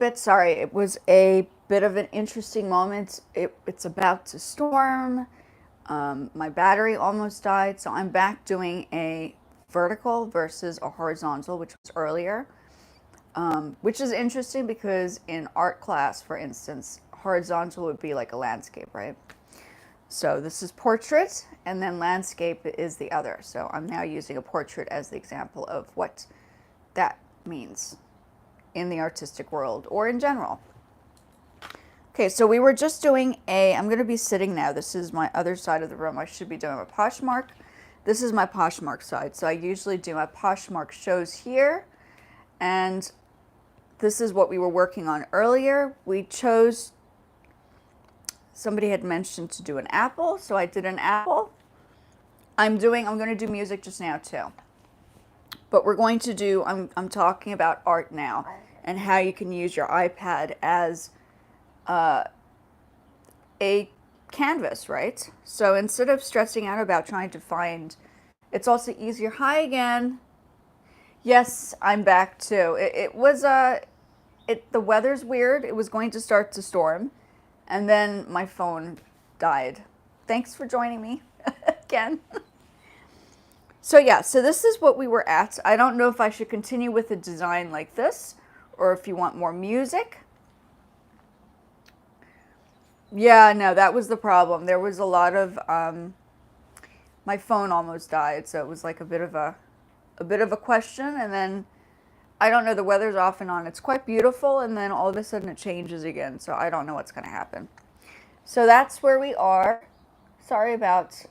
bit sorry. It was a bit of an interesting moment. It's about to storm. My battery almost died, so I'm back doing a vertical versus a horizontal, which was earlier. Which is interesting because in art class, for instance, horizontal would be like a landscape, right? So this is portrait, and then landscape is the other. So I'm now using a portrait as the example of what that means in the artistic world or in general. Okay, so we were just doing I'm going to be sitting now. This is my other side of the room. I should be doing a Poshmark. This is my Poshmark side. So I usually do my Poshmark shows here. And this is what we were working on earlier. We chose, somebody had mentioned to do an apple. So I did an apple. I'm going to do music just now too. But we're going to do, I'm talking about art now and how you can use your iPad as a canvas, right? So instead of stressing out about trying to find, it's also easier. Hi again. Yes, I'm back too. The weather's weird. It was going to start to storm and then my phone died. Thanks for joining me again. So yeah, so this is what we were at. I don't know if I should continue with a design like this or if you want more music. Yeah, no, that was the problem. There was a lot of, my phone almost died, so it was like a bit of a question, and then, I don't know, the weather's off and on. It's quite beautiful, and then all of a sudden it changes again, so I don't know what's going to happen. So that's where we are. Sorry about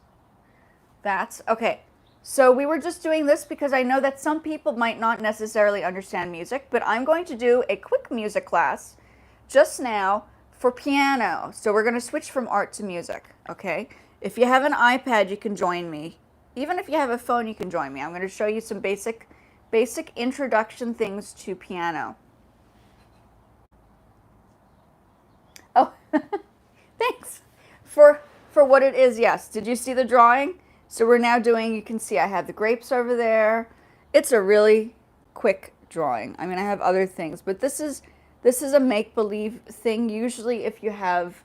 that. Okay, so we were just doing this because I know that some people might not necessarily understand music, but I'm going to do a quick music class just now for piano. So we're going to switch from art to music, okay? If you have an iPad, you can join me. Even if you have a phone, you can join me. I'm going to show you some basic introduction things to piano. Oh, thanks for what it is. Yes. Did you see the drawing? So we're now doing, you can see I have the grapes over there. It's a really quick drawing. I mean, I have other things, but this is a make-believe thing. Usually if you have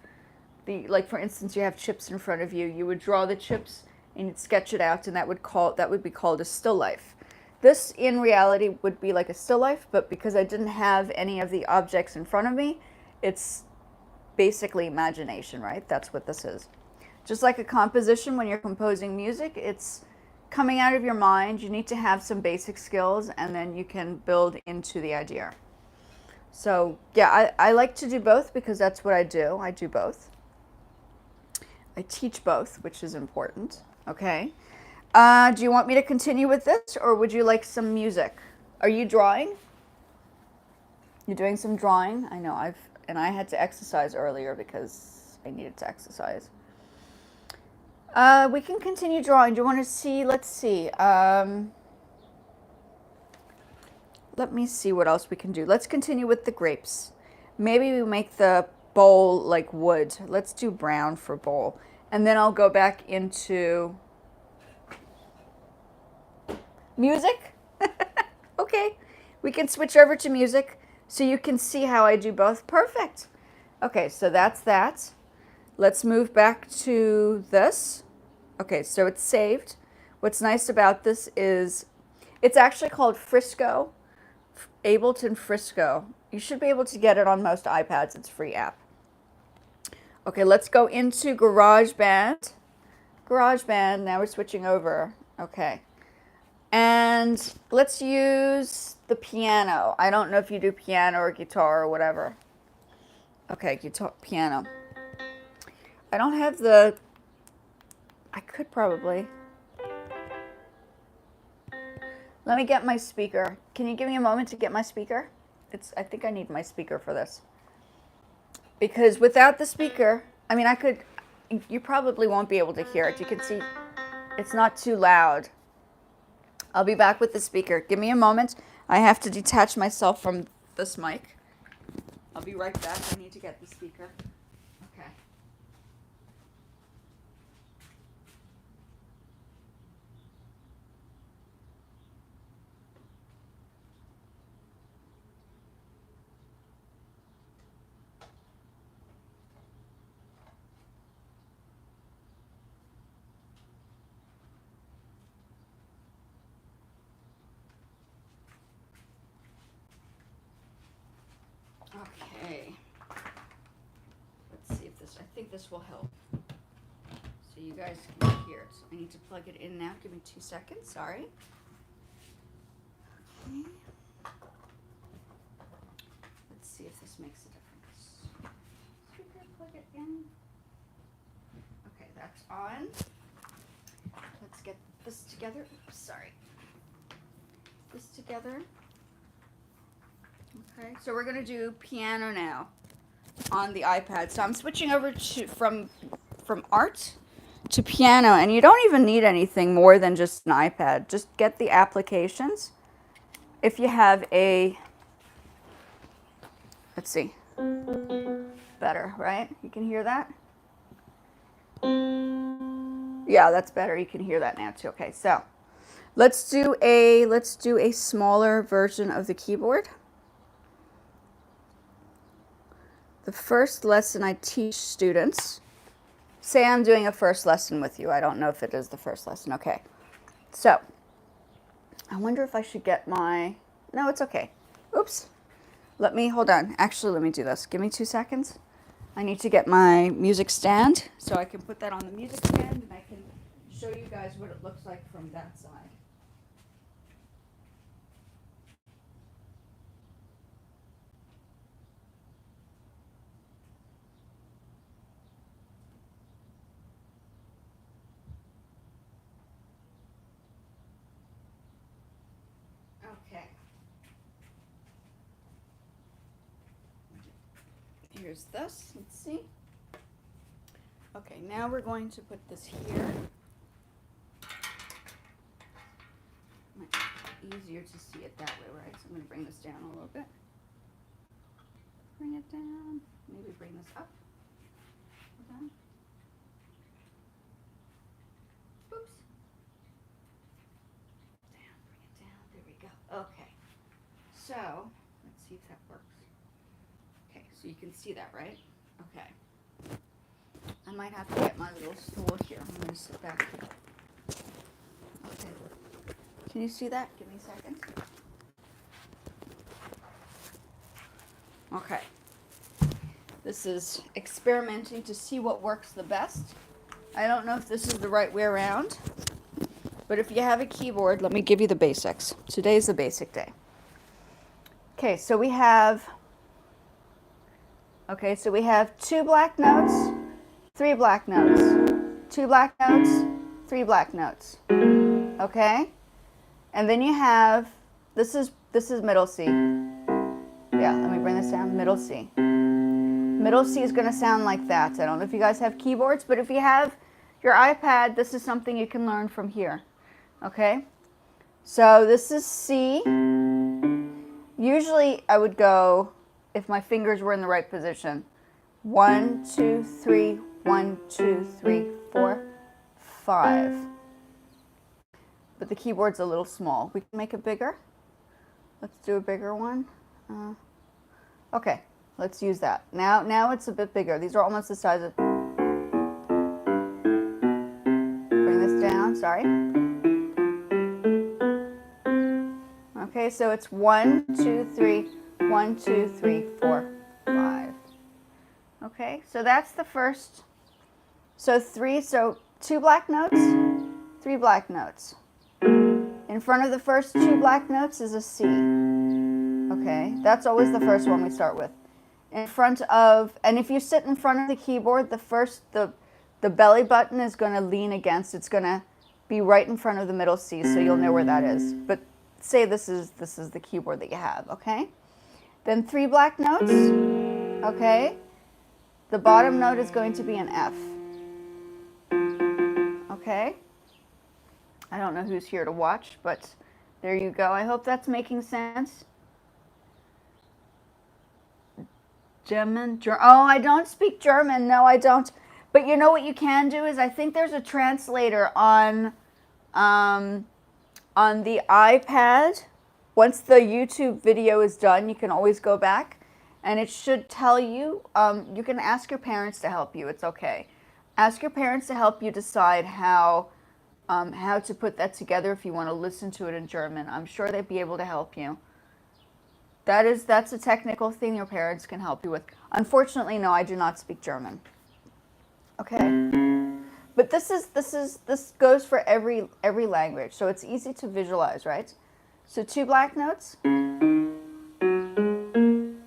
like for instance, you have chips in front of you, you would draw the chips and you'd sketch it out, and that would be called a still life. This in reality would be like a still life, but because I didn't have any of the objects in front of me, it's basically imagination, right? That's what this is. Just like a composition, when you're composing music, it's coming out of your mind. You need to have some basic skills, and then you can build into the idea. So yeah, I like to do both because that's what I do. I do both. I teach both, which is important. Okay. Do you want me to continue with this, or would you like some music? Are you drawing? You're doing some drawing? I know I had to exercise earlier because I needed to exercise. We can continue drawing. Do you want to see? Let's see. Let me see what else we can do. Let's continue with the grapes. Maybe we make the bowl like wood. Let's do brown for bowl. And then I'll go back into music. Okay, we can switch over to music so you can see how I do both. Perfect. Okay, so that's that. Let's move back to this. Okay, so it's saved. What's nice about this is it's actually called Fresco, Ableton Fresco. You should be able to get it on most iPads. It's a free app. Okay, let's go into GarageBand. GarageBand, now we're switching over. Okay. And let's use the piano. I don't know if you do piano or guitar or whatever. Okay, piano. I don't have I could probably. Let me get my speaker. Can you give me a moment to get my speaker? I think I need my speaker for this. Because without the speaker, I mean, you probably won't be able to hear it. You can see it's not too loud. I'll be back with the speaker. Give me a moment. I have to detach myself from this mic. I'll be right back. I need to get the speaker. Okay. this will help. So you guys can hear it. So I need to plug it in now. Give me 2 seconds. Sorry. Okay. Let's see if this makes a difference. Speaker, plug it in. Okay, that's on. Let's get this together. Oops, sorry. This together. Okay, so we're going to do piano now on the iPad. So I'm switching over to from art to piano, and you don't even need anything more than just an iPad. Just get the applications. If you have a, let's see, better, right? You can hear that? Yeah, that's better. You can hear that now too. Okay, so let's do a smaller version of the keyboard. The first lesson I teach students, say I'm doing a first lesson with you. I don't know if it is the first lesson. Okay. So, I wonder if I should get my, no, it's okay. Oops. Hold on. Actually, let me do this. Give me 2 seconds. I need to get my music stand so I can put that on the music stand and I can show you guys what it looks like from that side. Okay. Here's this. Let's see. Okay, now we're going to put this here. Might be easier to see it that way, right? So I'm going to bring this down a little bit. Bring it down. Maybe bring this up. Hold on. Oops. Down, bring it down. There we go. Okay. So, let's see if that works. Okay, so you can see that, right? Okay. I might have to get my little stool here. I'm going to sit back here. Okay. Can you see that? Give me a second. Okay. This is experimenting to see what works the best. I don't know if this is the right way around, but if you have a keyboard, let me give you the basics. Today's the basic day. Okay, so we have 2 black notes, 3 black notes, 2 black notes, 3 black notes. Okay? And then you have, this is middle C. Yeah, let me bring this down, middle C. Middle C is going to sound like that. I don't know if you guys have keyboards, but if you have your iPad, this is something you can learn from here. Okay? So this is C. Usually I would go, if my fingers were in the right position, 1, 2, 3, 1, 2, 3, 4, 5. But the keyboard's a little small. We can make it bigger. Let's do a bigger one. Okay, let's use that. Now it's a bit bigger. These are almost the size of... Bring this down, sorry. Okay, so it's 1, 2, 3, 1, 2, 3, 4, 5. Okay, so that's the first. So 2 black notes, 3 black notes. In front of the first 2 black notes is a C. Okay, that's always the first one we start with. In front of, and if you sit in front of the keyboard, the belly button is going to lean against, it's going to be right in front of the middle C, so you'll know where that is. But say this is the keyboard that you have, okay? Then 3 black notes, okay? The bottom note is going to be an F. Okay? I don't know who's here to watch, but there you go. I hope that's making sense. German? Oh, I don't speak German. No, I don't. But you know what you can do is I think there's a translator on the iPad. Once the YouTube video is done, you can always go back, and it should tell you. You can ask your parents to help you. It's okay. Ask your parents to help you decide how to put that together if you want to listen to it in German. I'm sure they'd be able to help you. That's a technical thing your parents can help you with. Unfortunately, no, I do not speak German. Okay. But this goes for every language, so it's easy to visualize, right? So 2 black notes,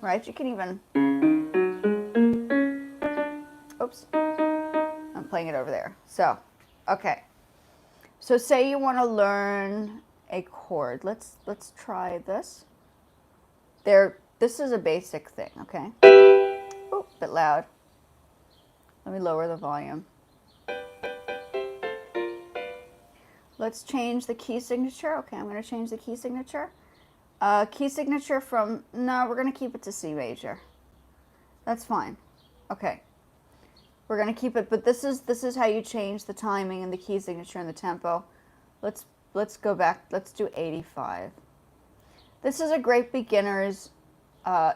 right? You can even, oops, I'm playing it over there. So, okay. So say you want to learn a chord. Let's try this. This is a basic thing, okay? Oh, a bit loud. Let me lower the volume. Let's change the key signature. Okay, I'm going to change the key signature. Key signature from, no, we're going to keep it to C major. That's fine. Okay. We're going to keep it, but this is how you change the timing and the key signature and the tempo. Let's go back. Let's do 85. This is a great beginner's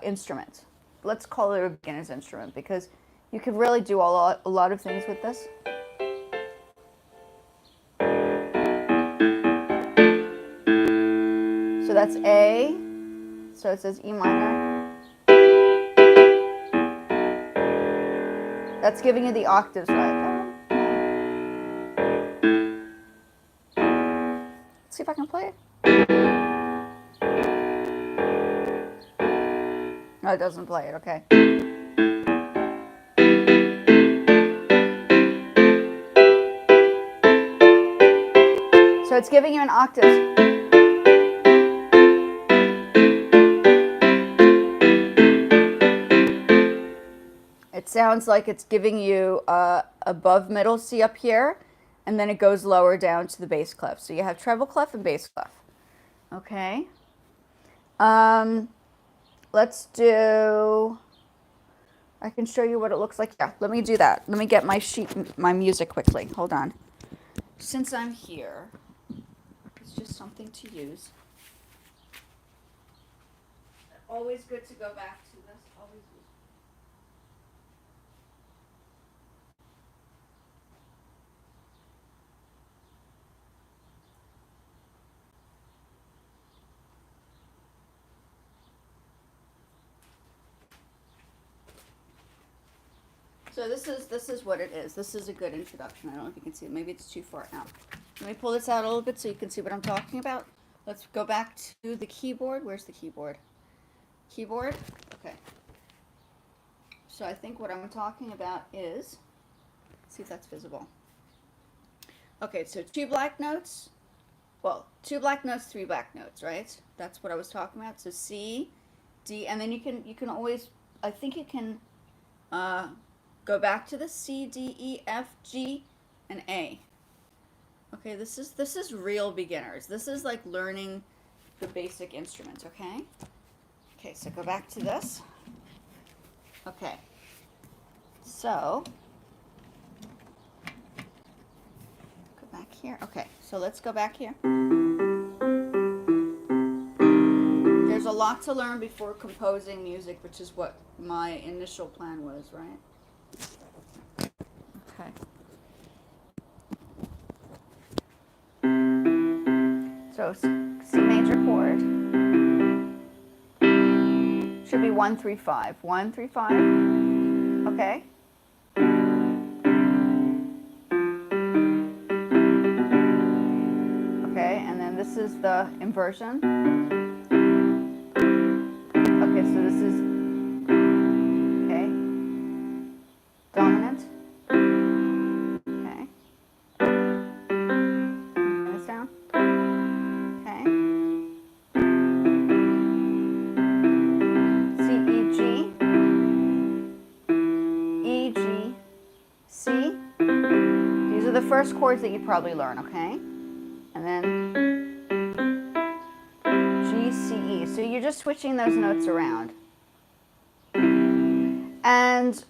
instrument. Let's call it a beginner's instrument because you can really do a lot of things with this. So that's A. So it says E minor. That's giving you the octaves, right? Let's see if I can play it. No, it doesn't play it, okay. So it's giving you an octave. It sounds like it's giving you above middle C up here, and then it goes lower down to the bass clef. So you have treble clef and bass clef. Okay. Let's do, I can show you what it looks like. Yeah, let me do that. Let me get my sheet, my music quickly. Hold on. Since I'm here, it's just something to use. Always good to go back to this. Always good. So this is what it is. This is a good introduction. I don't know if you can see it. Maybe it's too far out. Let me pull this out a little bit so you can see what I'm talking about. Let's go back to the keyboard. Where's the keyboard? Keyboard. Okay. So I think what I'm talking about is, let's see if that's visible. Okay, so 2 black notes. Well, 2 black notes, 3 black notes, right? That's what I was talking about. So C, D, and then you can always, I think you can go back to the C, D, E, F, G, and A. Okay, this is real beginners. This is like learning the basic instruments, okay? Okay, so go back to this. Okay. So go back here. Okay, so let's go back here. There's a lot to learn before composing music, which is what my initial plan was, right? Okay. So C major chord should be 1, 3, 5. 1, 3, 5. Okay. Okay, and then this is the inversion. Okay, so this is okay. Dominant. Okay. Bring this down. Okay. C, E, G. E, G, C. These are the first chords that you'd probably learn, okay? And then G, C, E. So you're just switching those notes around. And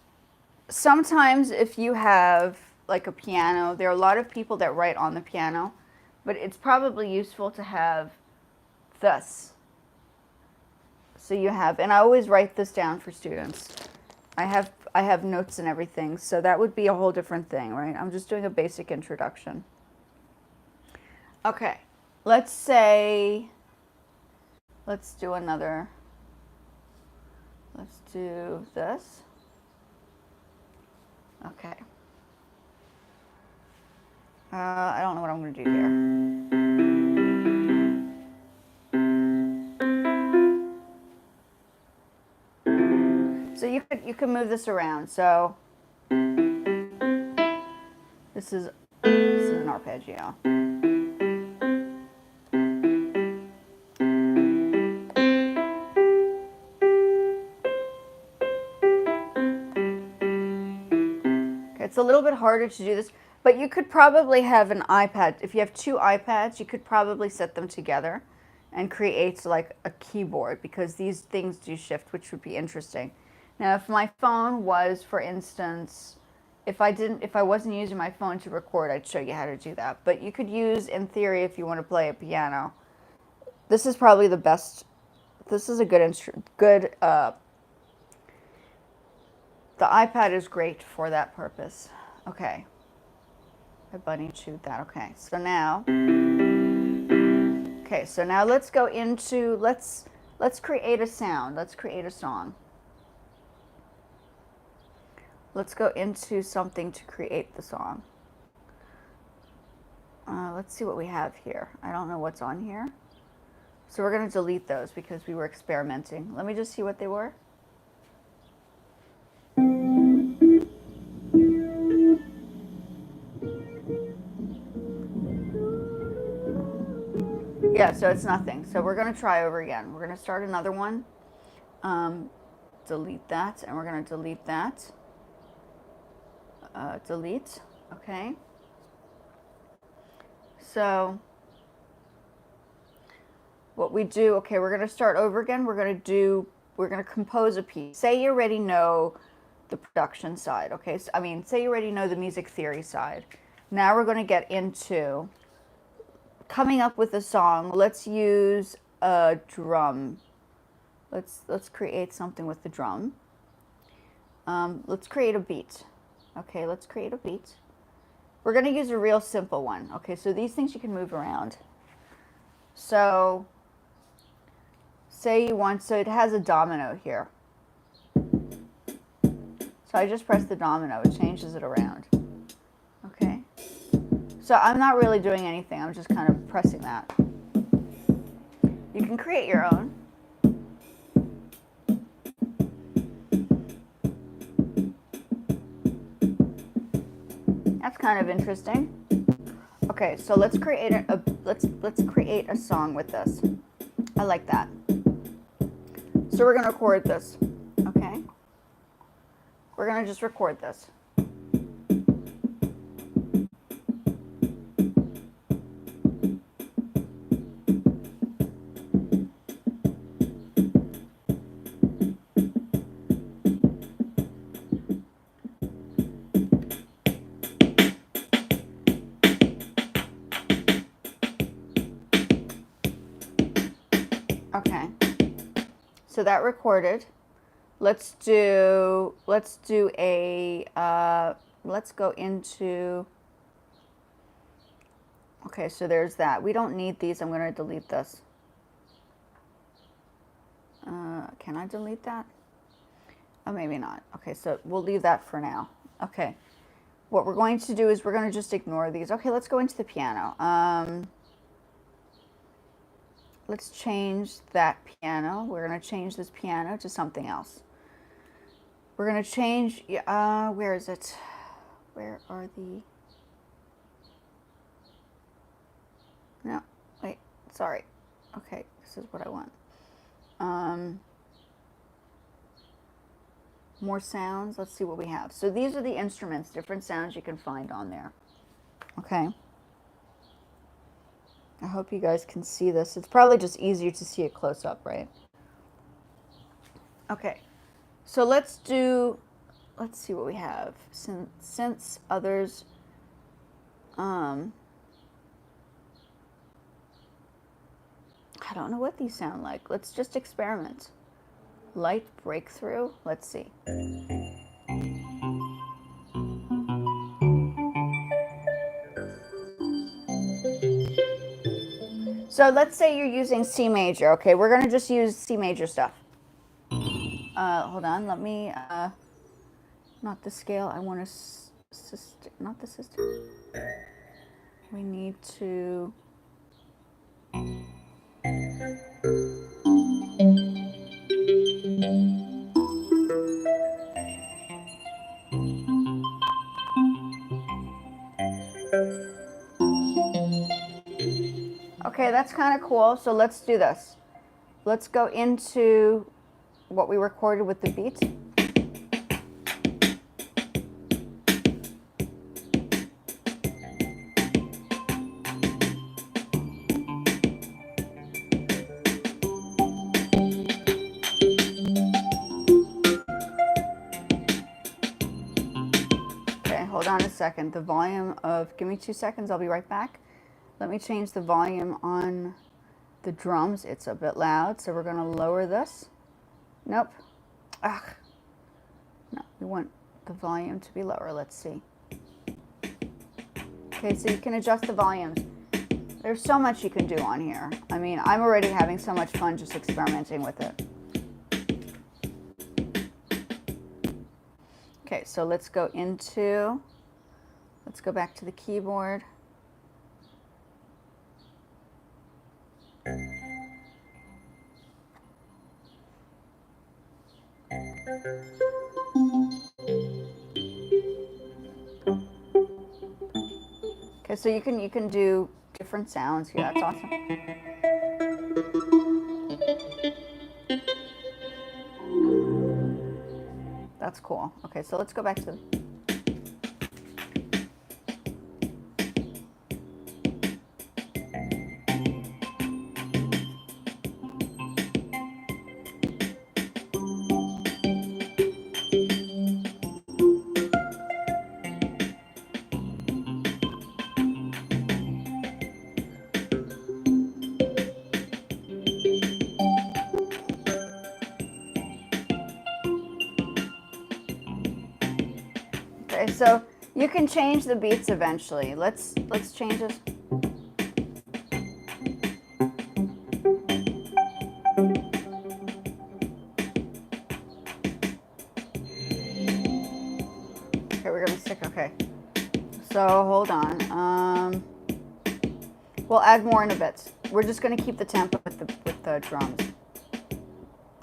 sometimes if you have like a piano, there are a lot of people that write on the piano, but it's probably useful to have this. So you have, and I always write this down for students. I have notes and everything, so that would be a whole different thing, right? I'm just doing a basic introduction. Okay, let's say, let's do another, let's do this. Okay, I don't know what I'm going to do here. So you could move this around. So this is an arpeggio. Okay, it's a little bit harder to do this, but you could probably have an iPad. If you have two iPads, you could probably set them together and create like a keyboard, because these things do shift, which would be interesting. Now, if my phone was, for instance, if I wasn't using my phone to record, I'd show you how to do that. But you could use, in theory, if you want to play a piano. This is probably the best. This is a good instrument. The iPad is great for that purpose. Okay. My bunny chewed that. Okay. So now let's go into let's create a sound. Let's create a song. Let's go into something to create the song. Let's see what we have here. I don't know what's on here. So we're going to delete those because we were experimenting. Let me just see what they were. Yeah, so it's nothing. So we're going to try over again. We're going to start another one. Delete that, and we're going to delete that. Delete. Okay. So what we do, okay, we're going to start over again. We're going to compose a piece. Say you already know the production side, okay? So, say you already know the music theory side. Now we're going to get into coming up with a song. Let's use a drum. Let's create something with the drum. Let's create a beat. Okay, let's create a beat. We're going to use a real simple one. Okay, so these things you can move around. So say you want, so it has a domino here. So I just press the domino, it changes it around. Okay. So I'm not really doing anything, I'm just kind of pressing that. You can create your own. That's kind of interesting. Okay, so let's create let's create a song with this. I like that. So we're going to record this. Okay? We're going to just record this. Okay, so that recorded. Let's go into, okay, so there's that. We don't need these. I'm going to delete this. Can I delete that? Oh, maybe not. Okay, so we'll leave that for now. Okay, what we're going to do is we're going to just ignore these. Okay, let's go into the piano. Let's change that piano. We're going to change this piano to something else. We're going to change, where is it? Where are the, no, wait, sorry. Okay, this is what I want. More sounds, let's see what we have. So these are the instruments, different sounds you can find on there. Okay. I hope you guys can see this. It's probably just easier to see it close up, right? Okay, so let's see what we have. Since others, I don't know what these sound like. Let's just experiment. Light breakthrough, let's see. So let's say you're using C major. Okay, we're going to just use C major stuff. Hold on, let me, not the scale, I want to, not the system. We need to... Okay, that's kind of cool. So let's do this. Let's go into what we recorded with the beat. Okay, hold on a second. The volume of, give me 2 seconds, I'll be right back. Let me change the volume on the drums. It's a bit loud, so we're gonna lower this. Nope. Ugh. No, we want the volume to be lower. Let's see. Okay, so you can adjust the volumes. There's so much you can do on here. I mean, I'm already having so much fun just experimenting with it. Okay, so let's go back to the keyboard. Okay, so you can do different sounds here. That's awesome. That's cool. Okay, so let's go back to the... Okay, so you can change the beats eventually. Let's change this. Okay, we're gonna stick. Okay, so hold on. We'll add more in a bit. We're just gonna keep the tempo with the drums.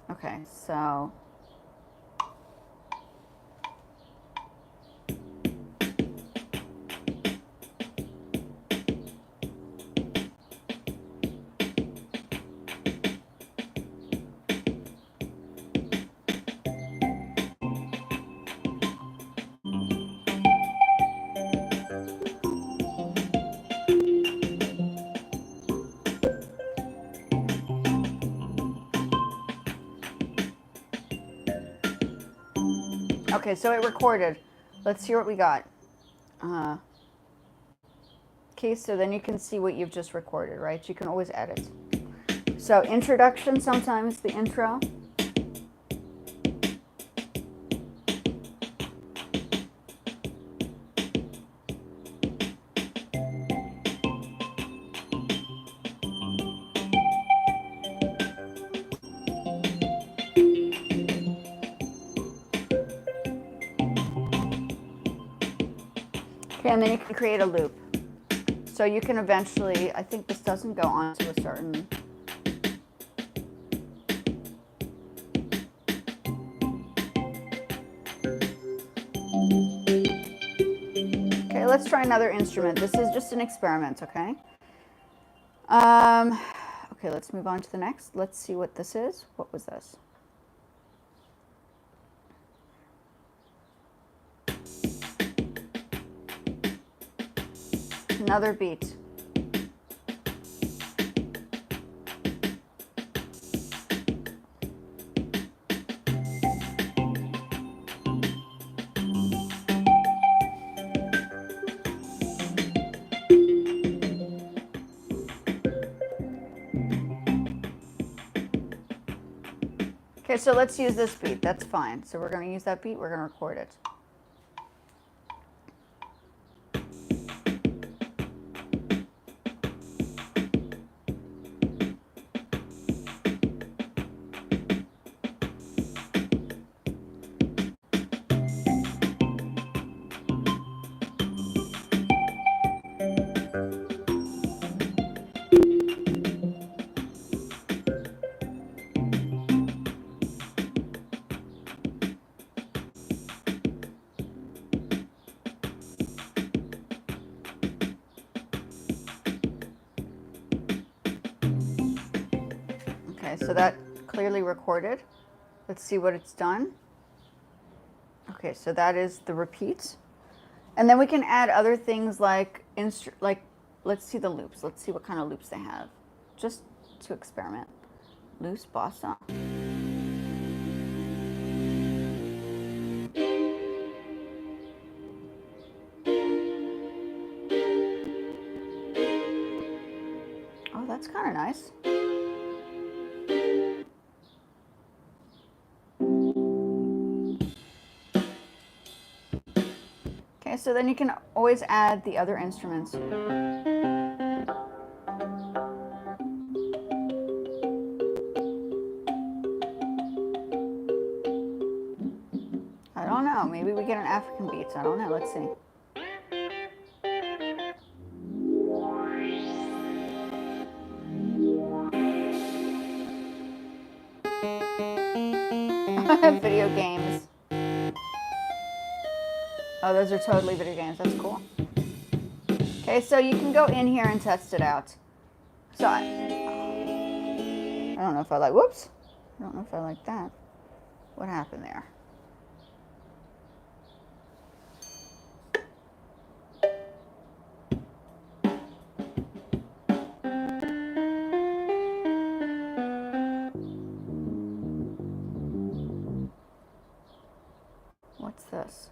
Okay, so. Okay, so it recorded. Let's hear what we got. Okay, so then you can see what you've just recorded, right? You can always edit. So introduction, sometimes the intro. Okay, and then you can create a loop. So you can eventually, I think this doesn't go on to a certain... Okay, let's try another instrument. This is just an experiment, okay? Okay, let's move on to the next. Let's see what this is. What was this? Another beat. Okay, so let's use this beat. That's fine. So we're going to use that beat. We're going to record it. so that clearly recorded. Let's see what it's done. Okay, so that is the repeat. And then we can add other things like, let's see the loops. Let's see what kind of loops they have, just to experiment. Loose bossa. Oh, that's kind of nice. Okay, so then you can always add the other instruments. I don't know, maybe we get an African beats. I don't know, let's see. Video games. Oh, those are totally video games. That's cool. Okay, so you can go in here and test it out. So I don't know if I like, whoops. I don't know if I like that. What happened there? What's this?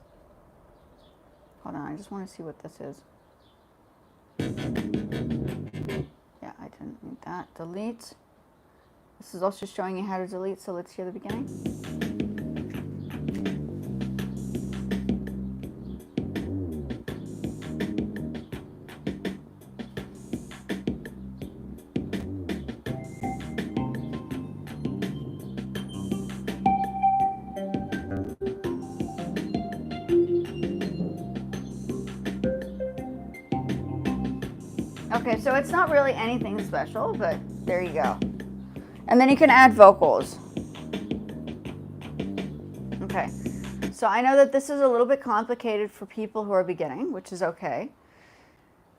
Hold on, I just want to see what this is. Yeah, I didn't need that. Delete. This is also showing you how to delete, so let's hear the beginning. Okay, so it's not really anything special, but there you go. And then you can add vocals. Okay, so I know that this is a little bit complicated for people who are beginning, which is okay.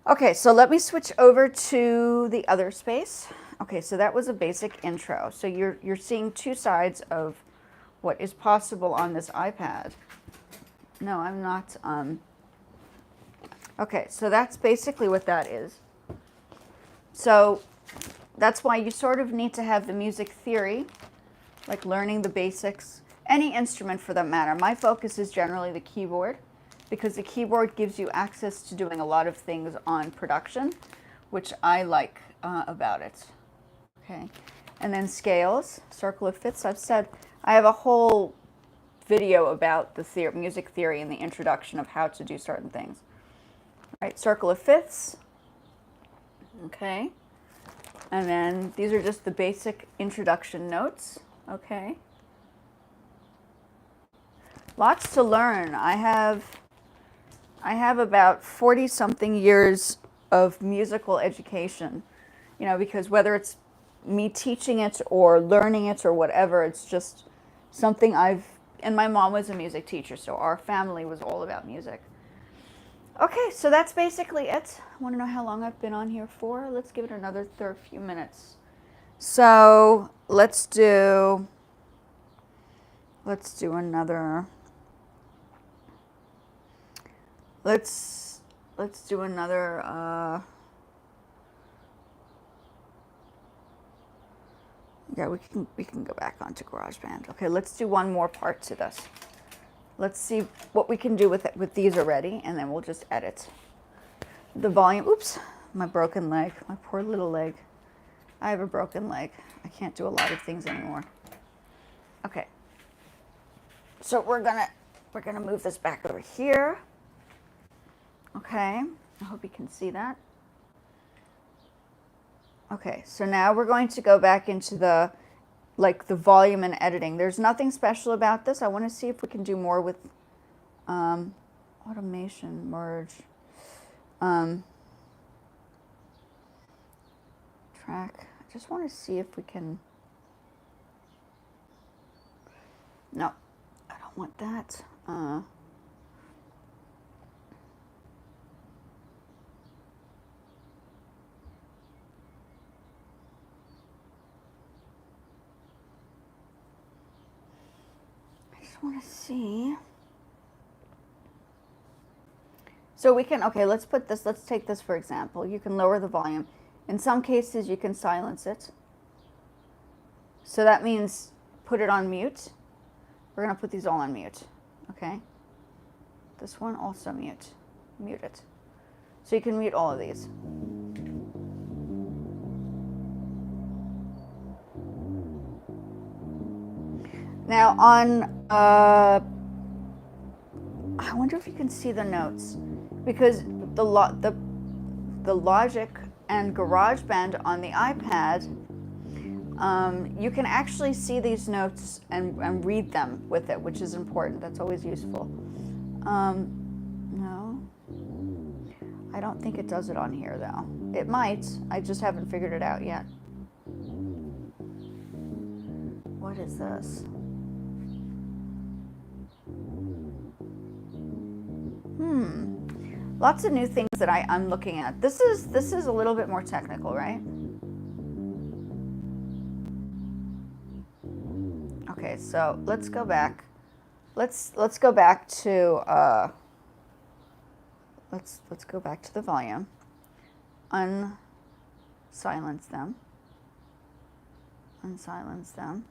Okay, so let me switch over to the other space. Okay, so that was a basic intro. So you're seeing two sides of what is possible on this iPad. No, I'm not. Okay, so that's basically what that is. So that's why you sort of need to have the music theory, like learning the basics, any instrument for that matter. My focus is generally the keyboard, because the keyboard gives you access to doing a lot of things on production, which I like about it. Okay, and then scales, circle of fifths. I've said I have a whole video about the music theory and the introduction of how to do certain things. All right, circle of fifths. Okay, and then these are just the basic introduction notes. Okay, lots to learn. I have about 40-something years of musical education, you know, because whether it's me teaching it or learning it or whatever, it's just something and my mom was a music teacher, so our family was all about music. Okay, so that's basically it. I want to know how long I've been on here for. Let's give it another few minutes. So let's do another. Let's do another. Yeah, we can go back onto GarageBand. Okay, let's do one more part to this. Let's see what we can do with these already, and then we'll just edit the volume. Oops, my broken leg, my poor little leg. I have a broken leg. I can't do a lot of things anymore. Okay, so we're gonna move this back over here. Okay, I hope you can see that. Okay, so now we're going to go back into the volume and editing. There's nothing special about this. I want to see if we can do more with automation, merge, track. I just want to see if we can. No, I don't want that. to see. So we can, okay, let's take this for example. You can lower the volume. In some cases, you can silence it. So that means put it on mute. We're going to put these all on mute, okay? This one also mute. Mute it. So you can mute all of these. Now on, I wonder if you can see the notes, because the Logic and GarageBand on the iPad, you can actually see these notes and read them with it, which is important. That's always useful. No, I don't think it does it on here though. It might. I just haven't figured it out yet. What is this? Lots of new things that I'm looking at. This is a little bit more technical, right? Okay, so let's go back. Let's go back to let's go back to the volume. Unsilence them. Unsilence them.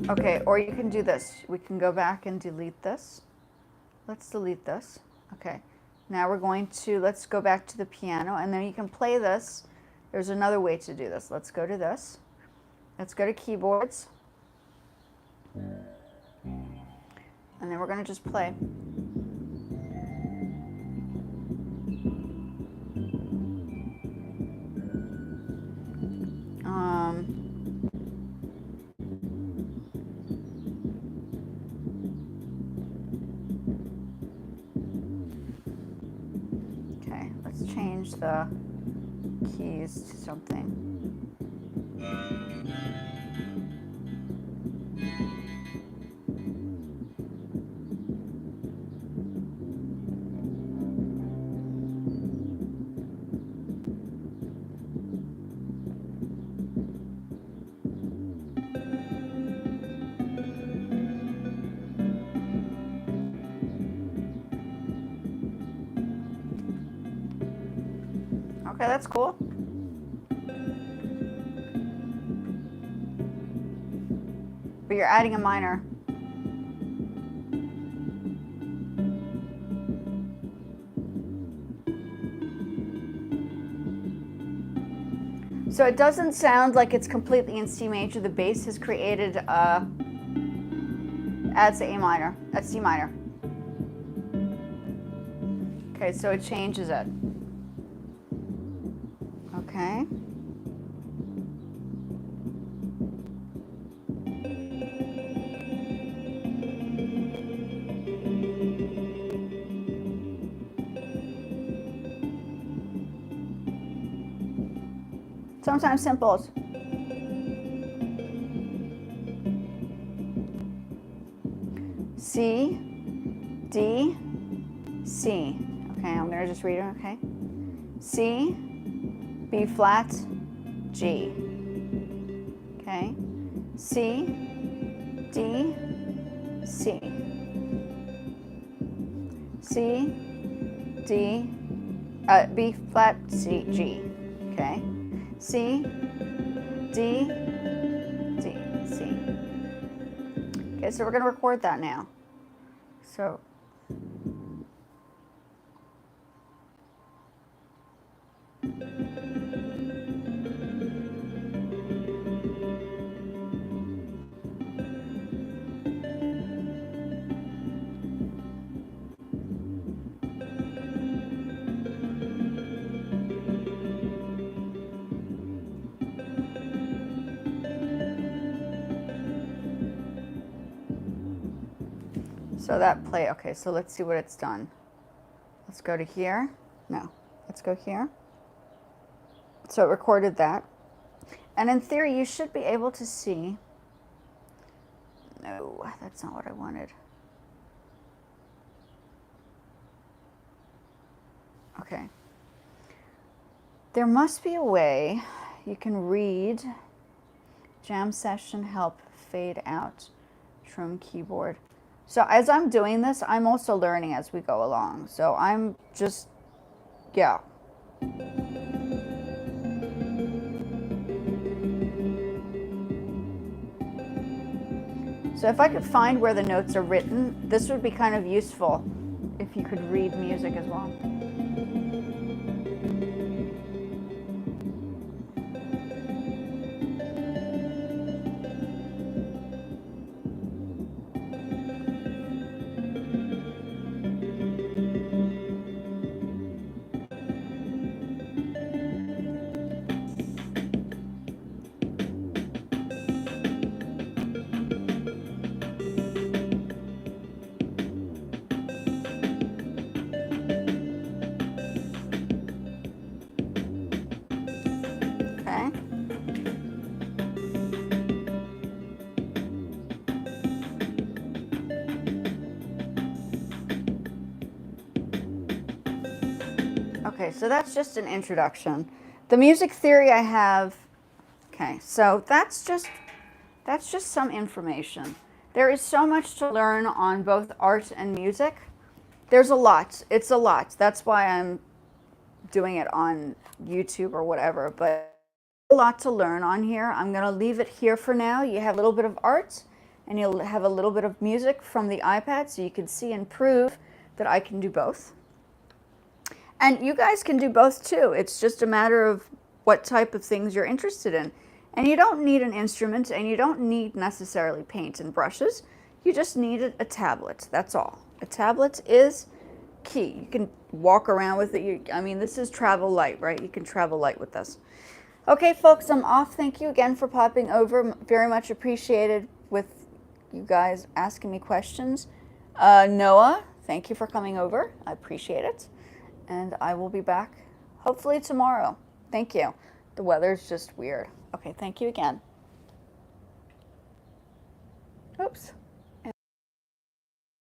Okay, or you can do this. We can go back and delete this. Let's delete this. Okay, now we're going to, let's go back to the piano, and then you can play this. There's another way to do this. Let's go to this. Let's go to keyboards. And then we're going to just play. Okay, let's change the keys to something. Okay, that's cool. But you're adding a minor. So it doesn't sound like it's completely in C major. The bass has created adds A minor, that's C minor. Okay, so it changes it. Okay. Sometimes simples. C, D, C. Okay, I'm gonna just read it, okay? C, B flat, G. Okay, C, D, C. C, D, B flat, C, G. Okay, C, D, D, C. Okay, so we're going to record that now. So. So that play, okay, so let's see what it's done. Let's go to here. No, let's go here. So it recorded that. And in theory, you should be able to see. No, that's not what I wanted. Okay. There must be a way you can read jam session help fade out trim keyboard. So as I'm doing this, I'm also learning as we go along. So I'm just, yeah. So if I could find where the notes are written, this would be kind of useful if you could read music as well. Okay. Okay, so that's just an introduction. The music theory I have, okay, so that's just some information. There is so much to learn on both art and music. There's a lot. It's a lot. That's why I'm doing it on YouTube or whatever, but a lot to learn on here. I'm going to leave it here for now. You have a little bit of art and you'll have a little bit of music from the iPad so you can see and prove that I can do both. And you guys can do both too. It's just a matter of what type of things you're interested in. And you don't need an instrument and you don't need necessarily paint and brushes. You just need a tablet. That's all. A tablet is key. You can walk around with it. I mean, this is travel light, right? You can travel light with this. Okay, folks, I'm off. Thank you again for popping over. Very much appreciated with you guys asking me questions. Noah, thank you for coming over. I appreciate it. And I will be back hopefully tomorrow. Thank you. The weather's just weird. Okay, thank you again. Oops.